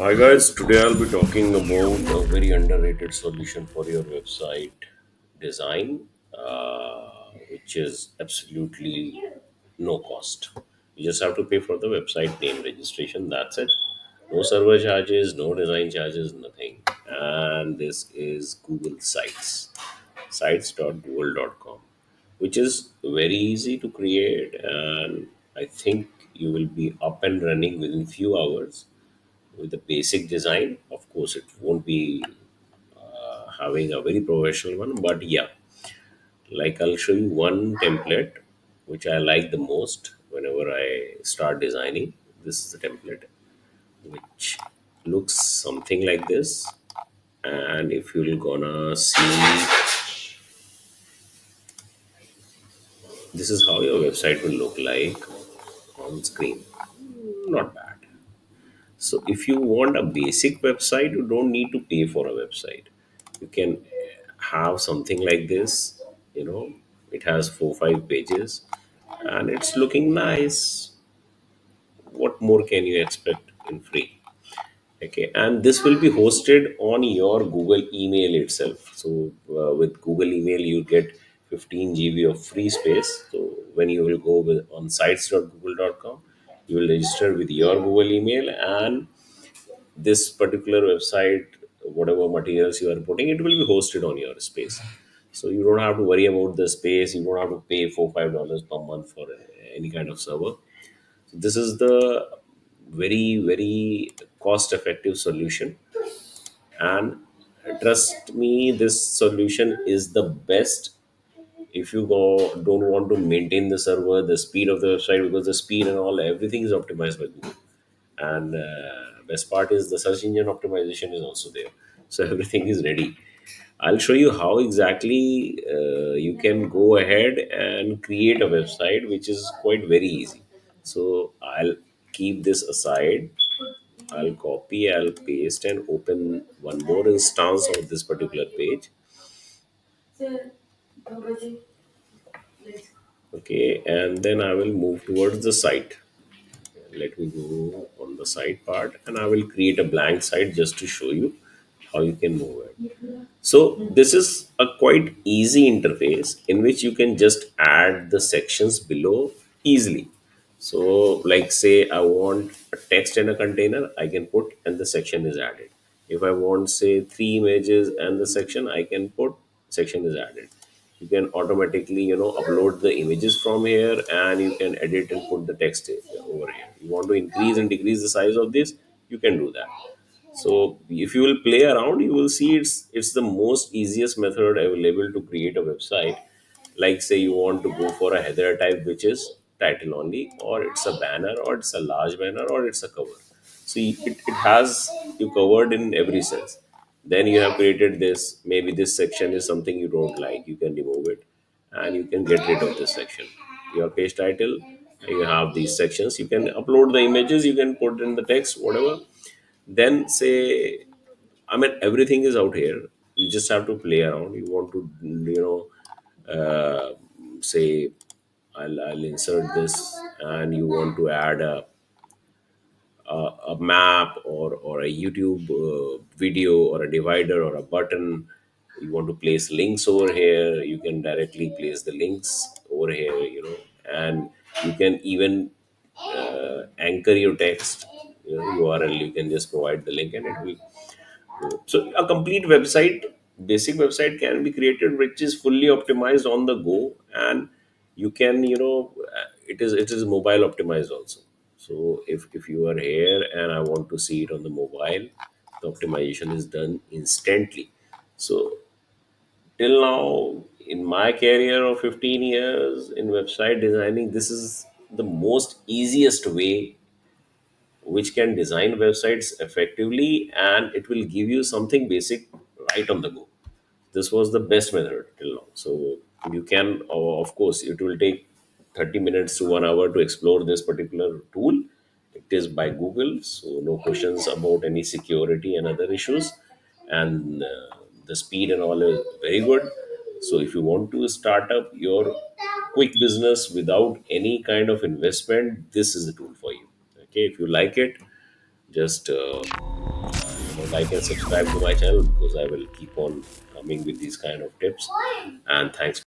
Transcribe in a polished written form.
Hi guys, today I'll be talking about a very underrated solution for your website design, which is absolutely no cost. You just have to pay for the website name registration. That's it. No server charges, no design charges, nothing. And this is Google Sites, sites.google.com, which is very easy to create, and I think you will be up and running within few hours with the basic design. Of course, it won't be having a very professional one, but yeah, like I'll show you one template which I like the most whenever I start designing. This is the template which looks something like this, and if you're gonna see, this is how your website will look like on screen. Not bad. So if you want a basic website, you don't need to pay for a website. You can have something like this, you know, it has 4 5 pages and it's looking nice. What more can you expect in free? Okay, and this will be hosted on your Google email itself. So with Google email, you get 15 GB of free space. So when you will go with on sites.google.com, you will register with your Google email, and this particular website, whatever materials you are putting, it will be hosted on your space. So you don't have to worry about the space. You don't have to pay $4 5 per month for any kind of server. So this is the very cost effective solution, and trust me, this solution is the best if you go don't want to maintain the server, the speed of the website, because the speed and all everything is optimized by Google. And best part is the search engine optimization is also there, so everything is ready. I'll show you how exactly you can go ahead and create a website, which is quite very easy. So I'll keep this aside. I'll copy, I'll paste, and open one more instance of this particular page. Okay, and then I will move towards the site. Let me go on the site part, and I will create a blank site just to show you how you can move it. So this is a quite easy interface in which you can just add the sections below easily. So like say I want a text in a container, I can put and the section is added. If I want say 3 images and the section, I can put section is added. You can automatically upload the images from here, and you can edit and put the text over here. You want to increase and decrease the size of this, you can do that. So if you will play around, you will see it's the most easiest method available to create a website. Like say you want to go for a header type, which is title only, or it's a banner, or it's a large banner, or it's a cover. So it has you covered in every sense. Then you have created this. Maybe this section is something you don't like, you can remove it, and you can get rid of this section. Your page title, you have these sections. You can upload the images, you can put in the text, whatever. Then say, I mean, everything is out here. You just have to play around. You want to say I'll insert this, and you want to add a map, or a YouTube video, or a divider, or a button. You want to place links over here, you can directly place the links over here, and you can even anchor your text, URL. You can just provide the link and it will go. So a complete website, basic website can be created which is fully optimized on the go, and you can it is mobile optimized also. So if you are here and I want to see it on the mobile, the optimization is done instantly. So till now, in my career of 15 years in website designing, this is the most easiest way which can design websites effectively, and it will give you something basic right on the go. This was the best method till now. So you can, of course, it will take 30 minutes to 1 hour to explore this particular tool. It is by Google, so no questions about any security and other issues. And the speed and all is very good. So if you want to start up your quick business without any kind of investment, this is the tool for you. Okay, if you like it, just like and subscribe to my channel, because I will keep on coming with these kind of tips. And thanks